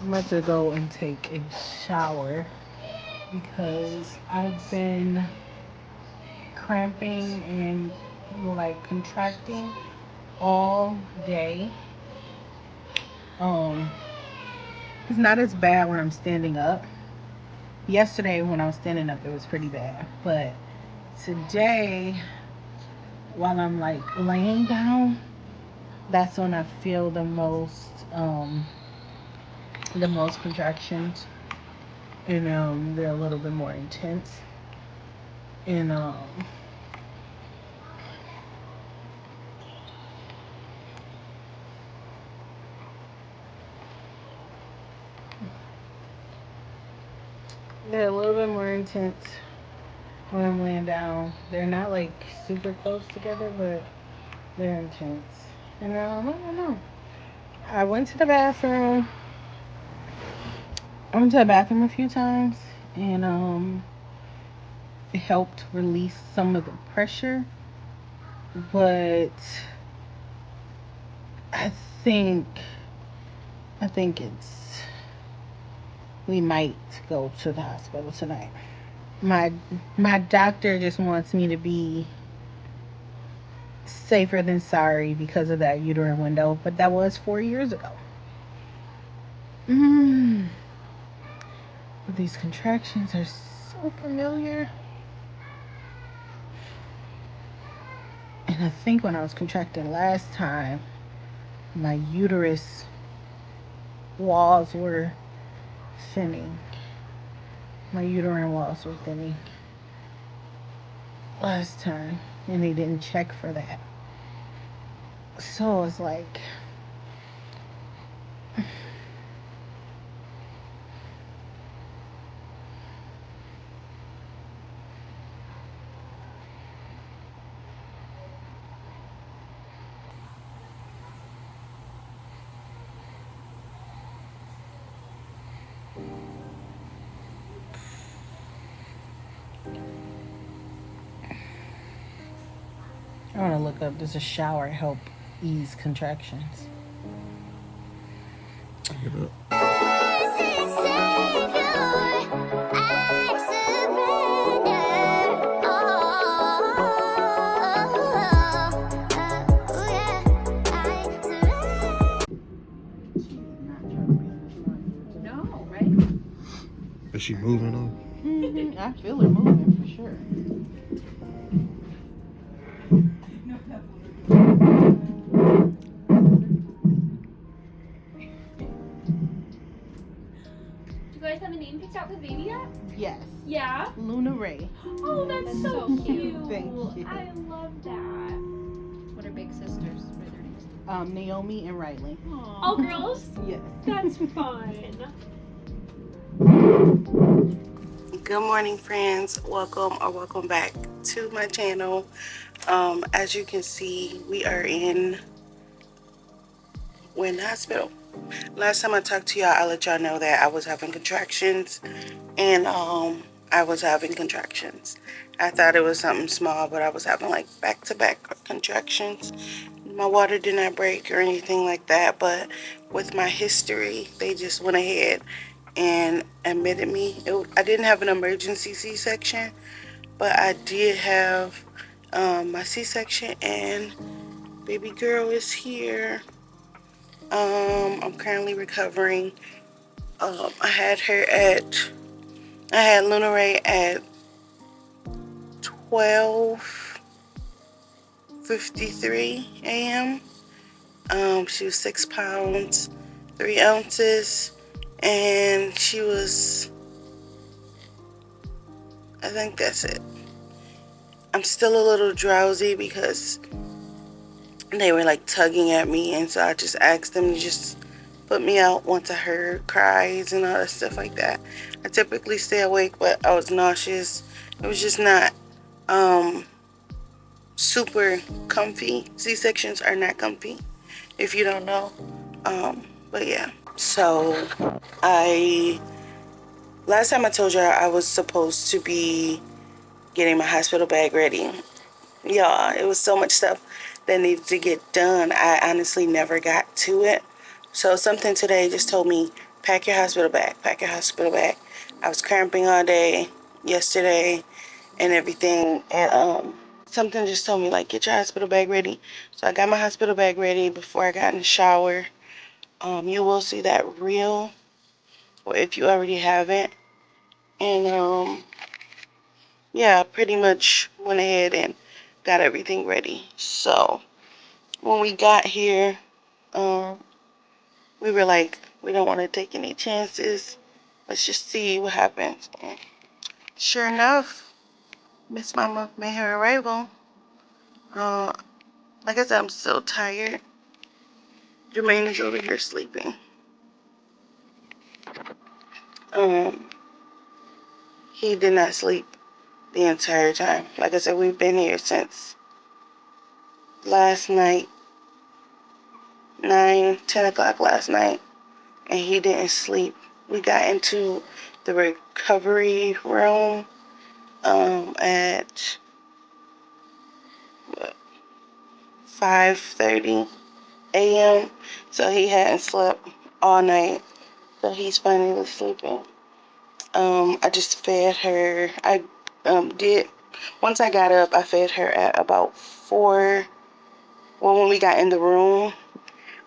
I'm about to go and take a shower because I've been cramping and like contracting all day. Um, it's not as bad when I'm standing up. Yesterday when I was standing up, it was pretty bad, but today while I'm like laying down, that's when I feel the most contractions, and they're a little bit more intense, and they're a little bit more intense when I'm laying down. They're not like super close together, but they're intense. And I don't know. I went to the bathroom. I went to the bathroom a few times, and it helped release some of the pressure. But I think I think we might go to the hospital tonight. My doctor just wants me to be safer than sorry because of that uterine window, but that was 4 years ago. But these contractions are so familiar. And I think when I was contracting last time, my uterus walls were thinning. My uterine walls were thinning last time, and they didn't check for that. So it's like, I want to look up, does a shower help ease contractions? Look it up. No, right? Is she moving on? I feel it moving for sure. Do you guys have a name picked out for the baby yet? Yes. Yeah? Luna Ray. Oh, that's so cute. Thank you. I love that. What are big sisters? What are their names? Naomi and Riley. All girls? Yes. That's fun. Good morning, friends. Welcome back to my channel. As you can see, we are in the hospital. Last time I talked to y'all, I let y'all know that I was having contractions, and I was having contractions. I thought it was something small, but I was having like back-to-back contractions. My water did not break or anything like that, but with my history, they just went ahead and admitted me. I didn't have an emergency C-section, but I did have my C-section, and baby girl is here. I'm currently recovering. I had Luna Ray at 12:53 a.m. She was 6 pounds, 3 ounces, and she was, I think that's it. I'm still a little drowsy because they were like tugging at me, and so I just asked them to just put me out once I heard cries and all that stuff like that. I typically stay awake, but I was nauseous. It was just not super comfy. C-sections are not comfy, if you don't know. But yeah. So last time I told y'all I was supposed to be getting my hospital bag ready. Y'all, it was so much stuff that needed to get done. I honestly never got to it. So something today just told me pack your hospital bag, pack your hospital bag. I was cramping all day yesterday and everything, and something just told me, like, get your hospital bag ready. So I got my hospital bag ready before I got in the shower. You will see that reel, or if you already haven't. And yeah, pretty much went ahead and got everything ready. So when we got here, we were like, we don't want to take any chances. Let's just see what happens. And sure enough, Miss Mama made her arrival. Uh, like I said, I'm so tired. Jermaine is over here sleeping. Um, he did not sleep the entire time. Like I said, we've been here since last night, 10 o'clock last night, and he didn't sleep. We got into the recovery room at 5:30 a.m. So he hadn't slept all night. So he's finally sleeping. I just fed her. I did, once I got up, I fed her at about 4. Well, when we got in the room,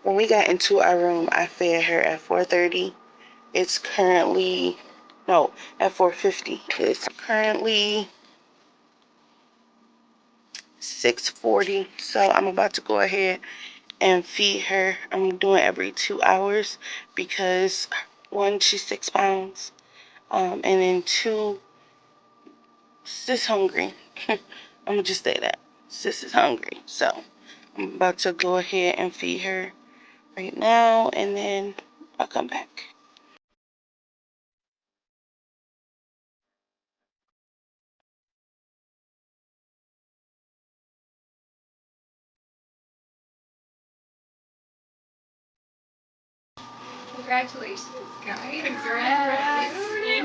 when we got into our room, I fed her at 4:30. It's currently, no, at 4:50. It's currently 6:40. So I'm about to go ahead and feed her. I'm doing every 2 hours because, one, she's 6 pounds. And then two, sis hungry. I'm gonna just say that. Sis is hungry. So I'm about to go ahead and feed her right now, and then I'll come back. Congratulations, guys. Congrats.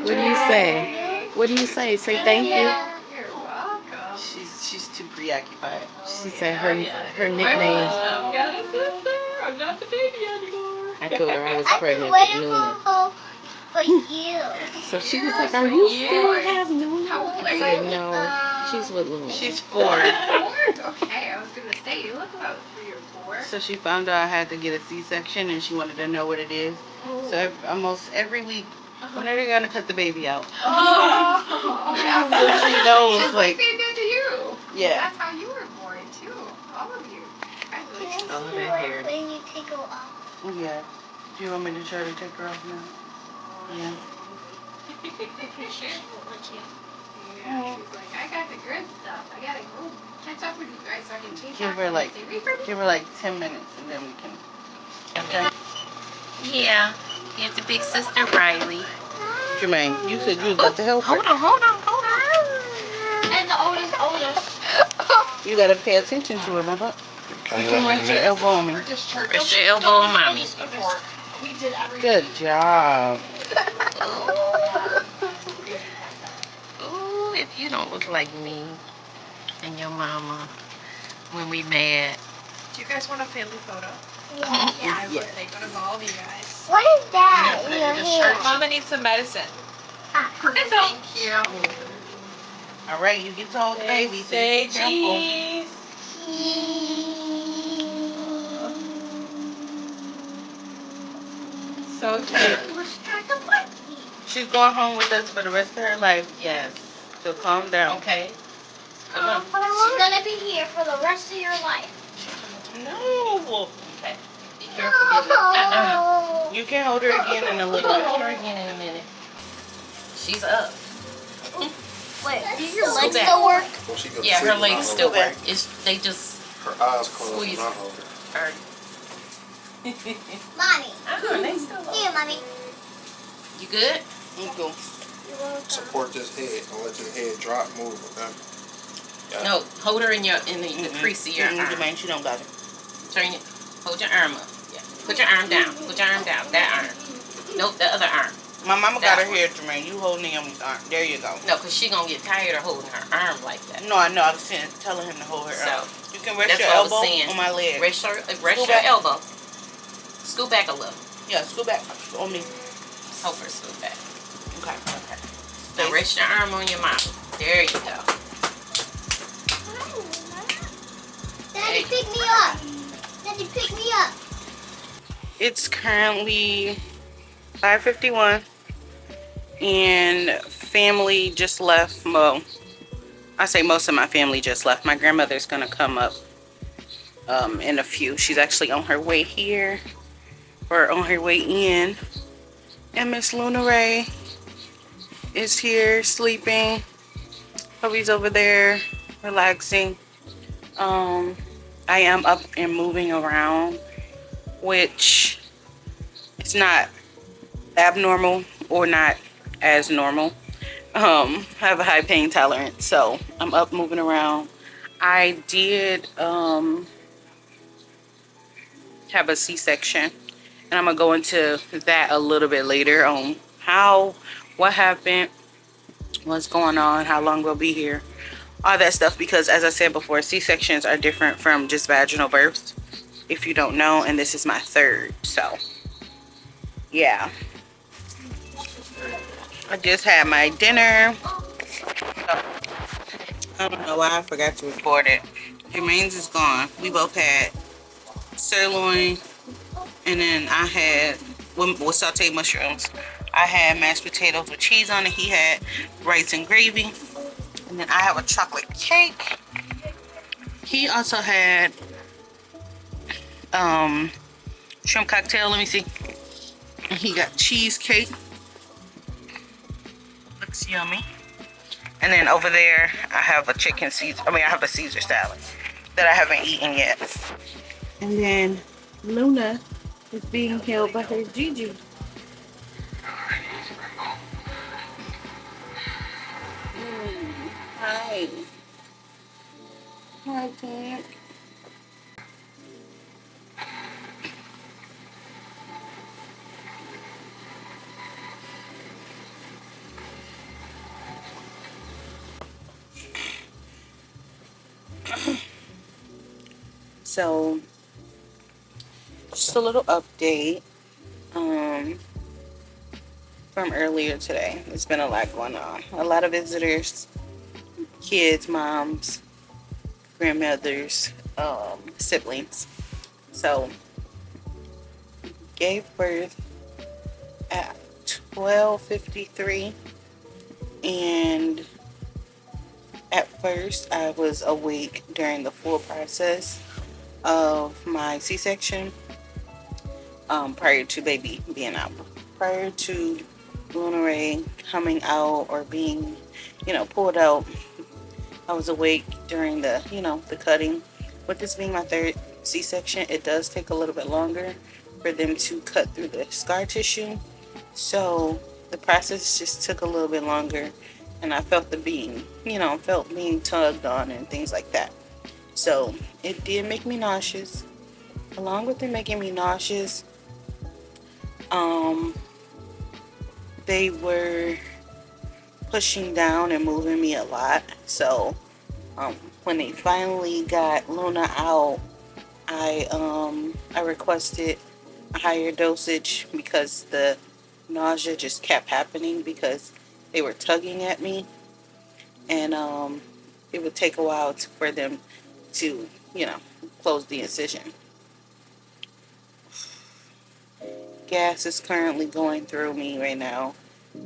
What do you say? What do you say? Say thank you. You're welcome. She's too preoccupied. She said her nickname. I'm not a sister. I'm not the baby anymore. I told her I was pregnant with Luna. For you. So she was like, "Are you still have Luna?" How old are I you? said, "No, she's with Luna." She's 4. 4? Okay, I was gonna say you look about 3 or 4. So she found out I had to get a C-section, and she wanted to know what it is. So almost every week, when are they gonna cut the baby out? Oh, So she knows, just like they did to you. Yeah. That's how you were born too. All of you. Congratulations. All of that hair. When you take her off. Yeah. Do you want me to try to take her off now? Yeah. Yeah, she's like, I got the good stuff. I gotta go catch up with you guys so I can take Give her like 10 minutes, and then we can. Okay. Yeah, here's the big sister Riley. Jermaine, you said you was about to help her. Hold on. And the oldest. You gotta pay attention to her, remember? You can rest your elbow on me. Rest your elbow on mommy. Good job. Ooh, if you don't look like me and your mama when we mad. Do you guys want a family photo? Yeah. I would take one of all of you guys. What is that in your hand? Mama needs some medicine. That's Thank you. All right, you get to hold the baby. Say So careful. cheese. So cute. She's going home with us for the rest of her life. Yes. So calm down. Okay. She's gonna be here for the rest of your life. No. Okay. Be careful. Oh. You can hold her again in a little Hold bit. her again in a minute. She's up. Wait, do your Go legs back. still work? When she goes to Yeah, sleep, her I legs hold still her. work. They just Her eyes closed squeeze when I hold her. are. Mommy. They still Here, mommy. You good? Okay. Support this head. Don't let this head drop, move, okay? Yeah. No, hold her in the crease of your arm. Jermaine, she don't got it. Turn it. Hold your arm up. Yeah. Put your arm down. Put your arm down. That arm. Nope, the other arm. My mama That got her one. hair, Jermaine. You hold Naomi's arm. There you go. No, because she going to get tired of holding her arm like that. No, I know. I was telling him to hold her So, arm. You can rest that's your what I was elbow saying. on my leg. Rest your back. elbow. Scoot back a little. Yeah, scoot back on me. Help her smooth back. Okay, okay. Now rest your arm on your mouth. There you go. Daddy, pick me up. Daddy, pick me up. It's currently 5:51, and family just left. Well, I say most of my family just left. My grandmother's gonna come up in a few. She's actually on her way here, or on her way in. And Miss Luna Ray is here sleeping. Hubby's over there relaxing. I am up and moving around, which is not abnormal or not as normal. I have a high pain tolerance, so I'm up moving around. I did have a C-section, and I'm gonna go into that a little bit later on what happened, what's going on, how long we'll be here, all that stuff, because as I said before, C-sections are different from just vaginal births, if you don't know, and this is my third. So yeah, I just had my dinner. I don't know why I forgot to record it. Jermaine's is gone. We both had sirloin, and then I had with sauteed mushrooms. I had mashed potatoes with cheese on it. He had rice and gravy, and then I have a chocolate cake. He also had shrimp cocktail. Let me see. And he got cheesecake. Looks yummy. And then over there, I have a I have a Caesar salad that I haven't eaten yet. And then Luna is being held by her Gigi. Hi. Hi, Pink. So, just a little update from earlier today. There's been a lot going on. A lot of visitors, kids, moms, grandmothers, siblings. So, gave birth at 12:53, and at first I was awake during the full process of my C-section, prior to baby being out. Prior to Luna Ray coming out or being, pulled out, I was awake during the, the cutting. With this being my third C-section, it does take a little bit longer for them to cut through the scar tissue. So the process just took a little bit longer, and I felt being tugged on and things like that. So it did make me nauseous. Along with it making me nauseous, they were pushing down and moving me a lot. So when they finally got Luna out, I requested a higher dosage because the nausea just kept happening because they were tugging at me, and it would take a while for them to close the incision. Gas is currently going through me right now,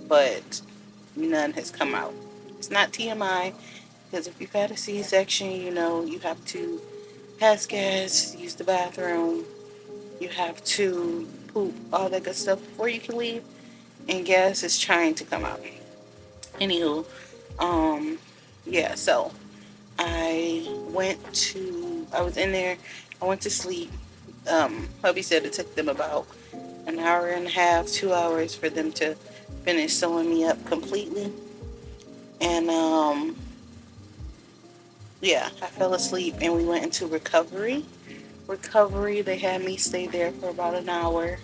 but none has come out. It's not TMI, because if you've had a C-section, you have to pass gas, use the bathroom, you have to poop, all that good stuff before you can leave, and gas is trying to come out. Anywho, yeah, so I was in there, I went to sleep. Hubby said it took them about an hour and a half, 2 hours for them to finish sewing me up completely. And yeah, I fell asleep and we went into recovery. They had me stay there for about an hour.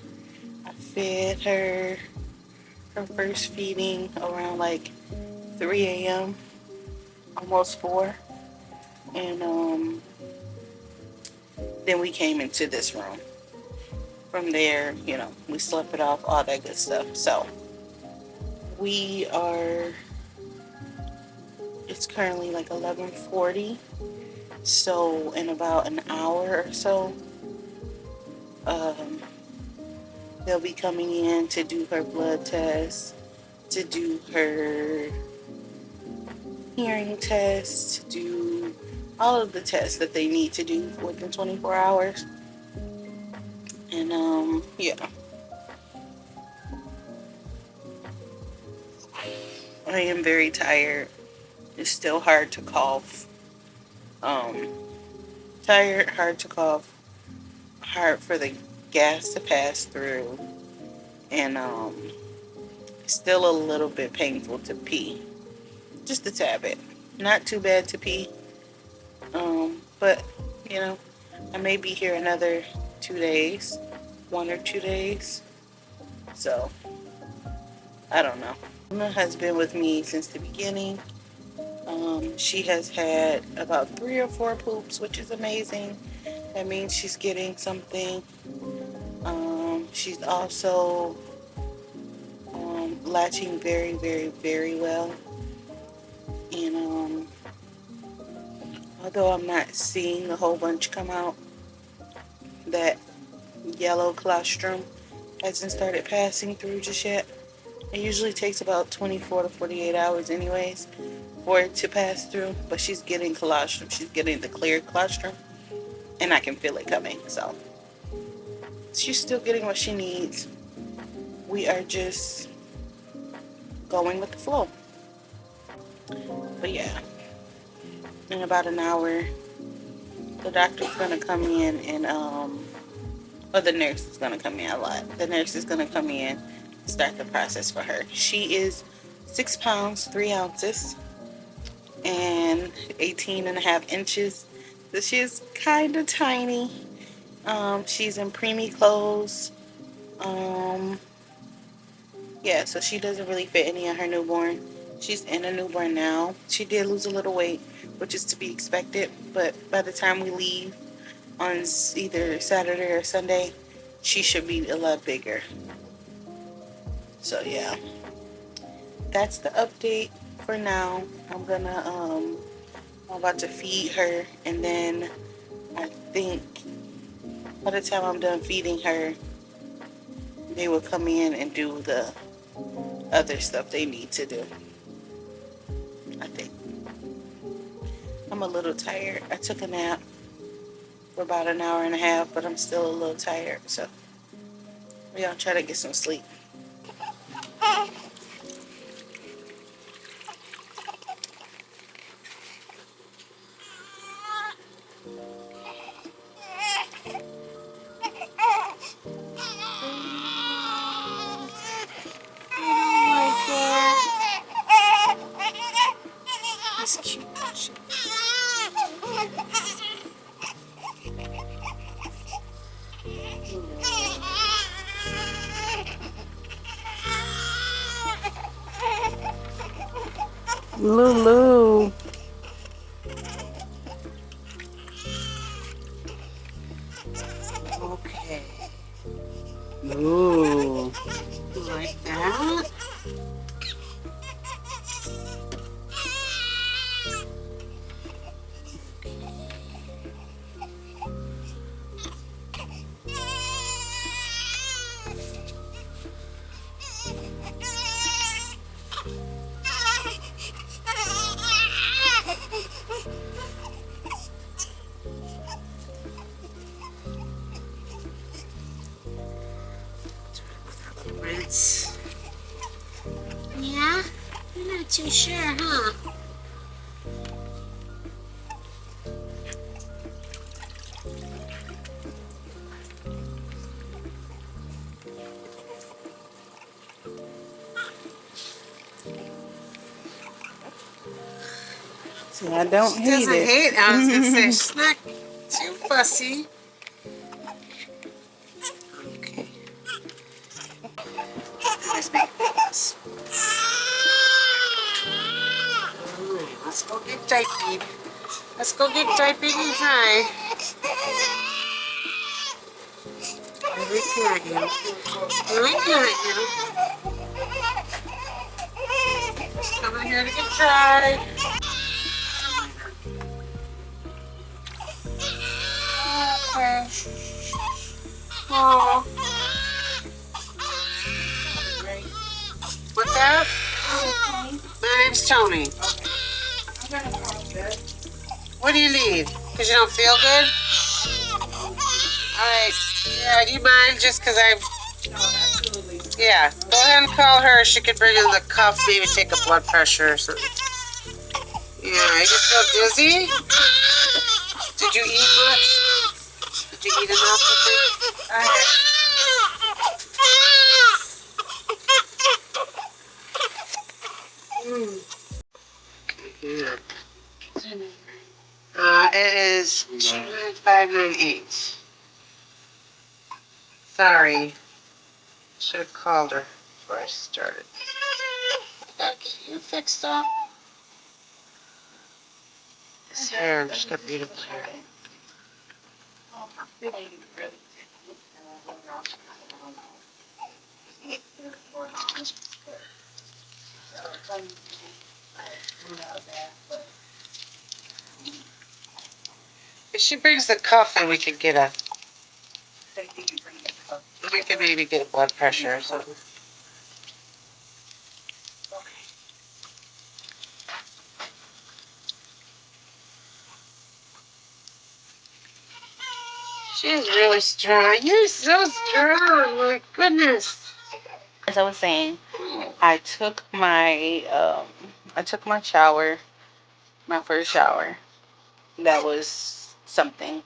I fed her first feeding around like 3 a.m., almost 4. And then we came into this room. from there, you know, we slept it off, all that good stuff. So we are, it's currently like 11:40. So in about an hour or so, um, they'll be coming in to do her blood test, to do her hearing test, to do all of the tests that they need to do within 24 hours. And yeah, I am very tired. It's still hard to cough. Um, Tired, hard to cough, hard for the gas to pass through, and still a little bit painful to pee. Just a tad bit. Not too bad to pee. But you know, I may be here another 2 days, 1 or 2 days. So I don't know. Emma has been with me since the beginning. She has had about 3 or 4 poops, which is amazing. That means she's getting something. She's also latching very, very, very well. And although I'm not seeing a whole bunch come out, that yellow colostrum hasn't started passing through just yet. It usually takes about 24 to 48 hours anyways for it to pass through, but she's getting colostrum. She's getting the clear colostrum, and I can feel it coming. So she's still getting what she needs. We are just going with the flow. But yeah, in about an hour, the doctor's gonna come in and or the nurse is gonna come in a lot. The nurse is gonna come in and start the process for her. She is 6 pounds 3 ounces and 18.5 inches. So she's kind of tiny. She's in Premie clothes. Yeah, so she doesn't really fit any of her newborn. She's in a newborn now. She did lose a little weight, which is to be expected, but by the time we leave on either Saturday or Sunday, she should be a lot bigger. So yeah, that's the update for now. I'm about to feed her, and then I think by the time I'm done feeding her, they will come in and do the other stuff they need to do. I think. I'm a little tired. I took a nap for about an hour and a half, but I'm still a little tired, so we're gonna try to get some sleep. That's cute. Lulu. Okay. Ooh. Like that? Rinse. Yeah? You're not too sure, huh? See, I don't hate it. She doesn't hate. I was gonna say she's not too fussy. Okay. Let's make this. Alright, let's go get diapered. Let's go get diapered and dry. at you. Looking at you. Coming here to get tried. Okay. Oh. What's that? My name's Tony. What do you need? Because you don't feel good? Alright. Yeah, do you mind just because I'm... Yeah, go ahead and call her. She could bring in the cuff, maybe take a blood pressure or something. Yeah, you just feel dizzy? Did you eat much? Did you eat enough? Alright. Yeah. It is 29598. Sorry. Should have called her before I started. You fixed up. This hair, she's got beautiful hair. If she brings the cuff in, we could get a... We could maybe get a blood pressure or something. She's really strong. You're so strong. My goodness. As I was saying, I took my shower, my first shower. That was something.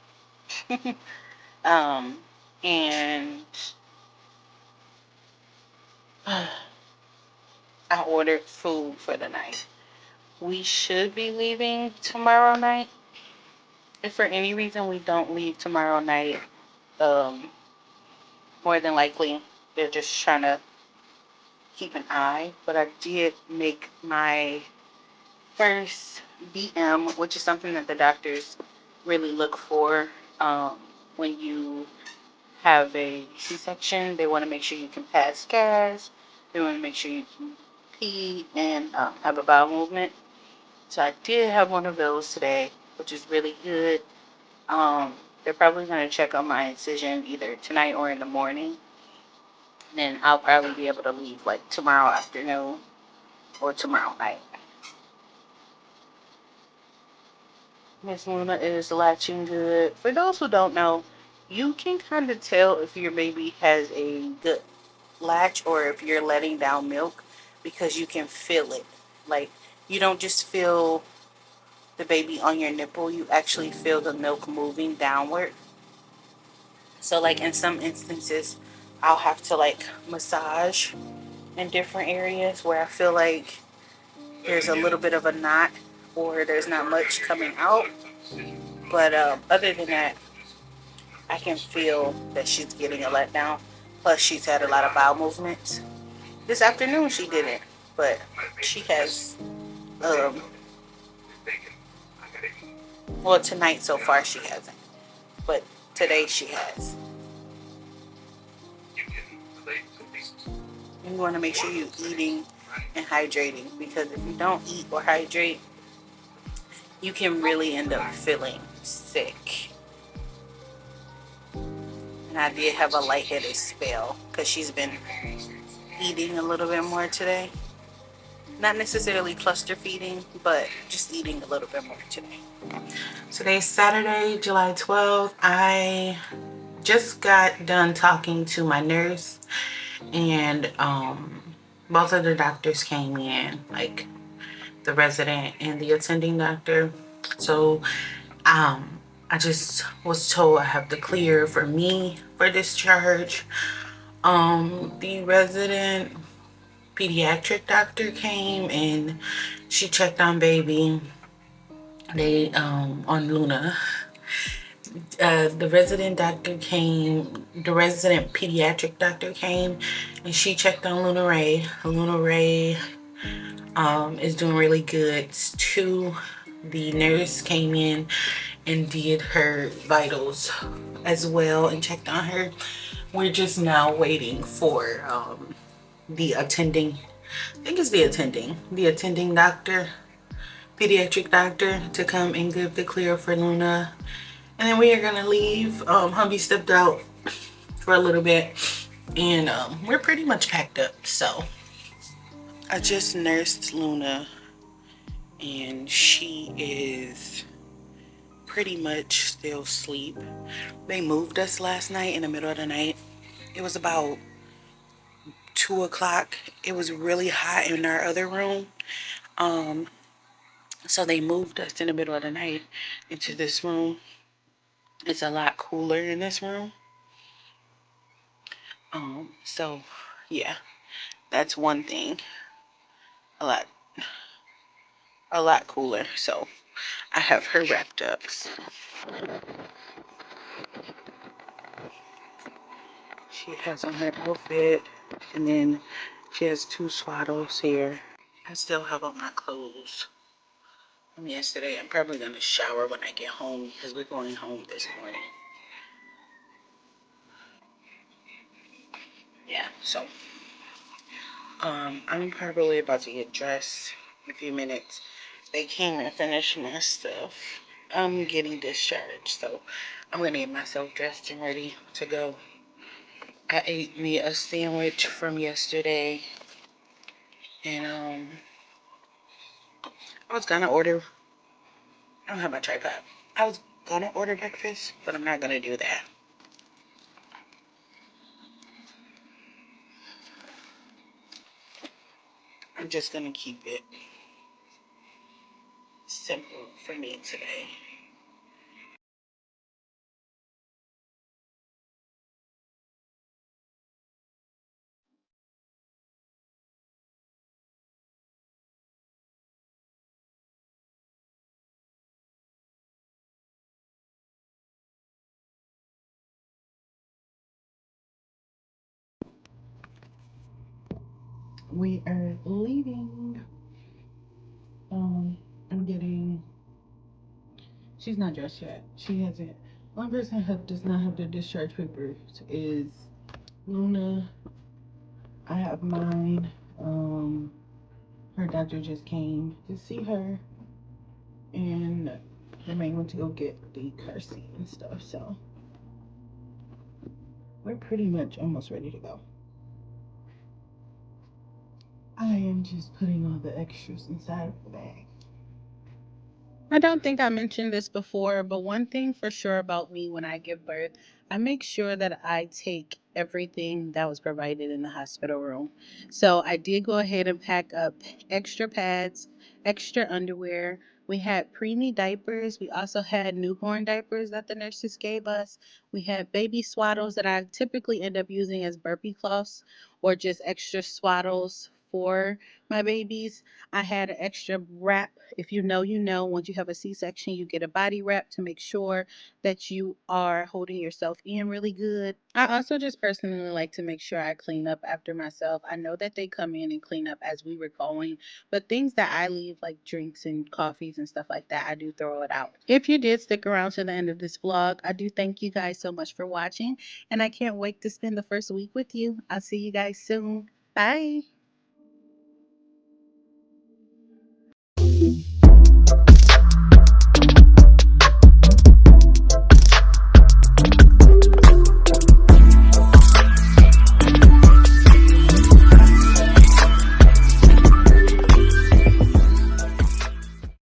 And I ordered food for the night. We should be leaving tomorrow night. If for any reason we don't leave tomorrow night, more than likely they're just trying to keep an eye. But I did make my first BM, which is something that the doctors really look for when you have a C-section. They want to make sure you can pass gas. They want to make sure you can pee and have a bowel movement. So I did have one of those today, which is really good. They're probably going to check on my incision either tonight or in the morning. And then I'll probably be able to leave like tomorrow afternoon or tomorrow night. Miss Luna is latching good. For those who don't know, you can kind of tell if your baby has a good latch or if you're letting down milk because you can feel it. Like, you don't just feel the baby on your nipple, you actually feel the milk moving downward. So like in some instances, I'll have to like massage in different areas where I feel like there's a little bit of a knot or there's not much coming out. But other than that, I can feel that she's getting a letdown. Plus, she's had a lot of bowel movements. This afternoon, she didn't, but she has. Well, tonight so far she hasn't, but today she has. You want to make sure you're eating and hydrating, because if you don't eat or hydrate, you can really end up feeling sick. And I did have a lightheaded spell because she's been eating a little bit more today. Not necessarily cluster feeding, but just eating a little bit more today. Today's Saturday, July 12th. I just got done talking to my nurse, and both of the doctors came in, like the resident and the attending doctor. So I just was told I have to clear for me for discharge. The resident pediatric doctor came and she checked on baby. They on Luna. The resident pediatric doctor came and she checked on Luna Ray. Luna Ray is doing really good too. The nurse came in and did her vitals as well and checked on her. We're just now waiting for the attending, I think it's the attending doctor, pediatric doctor, to come and give the clear for Luna. And then we are gonna leave. Hubby stepped out for a little bit, and we're pretty much packed up. So I just nursed Luna, and she is pretty much still asleep. They moved us last night in the middle of the night. It was about 2 o'clock. It was really hot in our other room. So they moved us in the middle of the night into this room. It's a lot cooler in this room. So yeah, that's one thing. A lot a lot cooler. So I have her wrapped up. So she has on her outfit, and then she has 2 swaddles here. I still have on my clothes from yesterday. I'm probably gonna shower when I get home because we're going home this morning. Yeah, so I'm probably about to get dressed in a few minutes. They came and finished my stuff. I'm getting discharged, so I'm gonna get myself dressed and ready to go. I ate me a sandwich from yesterday, and I was gonna order. I don't have my tripod. I was gonna order breakfast, but I'm not gonna do that. I'm just gonna keep it simple for me today. We are leaving. I'm getting. She's not dressed yet. She hasn't. One person who does not have the discharge papers is Luna. I have mine. Her doctor just came to see her, and the main went to go get the car seat and stuff. So we're pretty much almost ready to go. I am just putting all the extras inside of the bag. I don't think I mentioned this before, but one thing for sure about me when I give birth, I make sure that I take everything that was provided in the hospital room. So I did go ahead and pack up extra pads, extra underwear. We had preemie diapers. We also had newborn diapers that the nurses gave us. We had baby swaddles that I typically end up using as burpee cloths or just extra swaddles for my babies. I had an extra wrap. If you know, you know, once you have a C-section, you get a body wrap to make sure that you are holding yourself in really good. I also just personally like to make sure I clean up after myself. I know that they come in and clean up as we were going, but things that I leave, like drinks and coffees and stuff like that, I do throw it out. If you did stick around to the end of this vlog, I do thank you guys so much for watching, and I can't wait to spend the first week with you. I'll see you guys soon. Bye.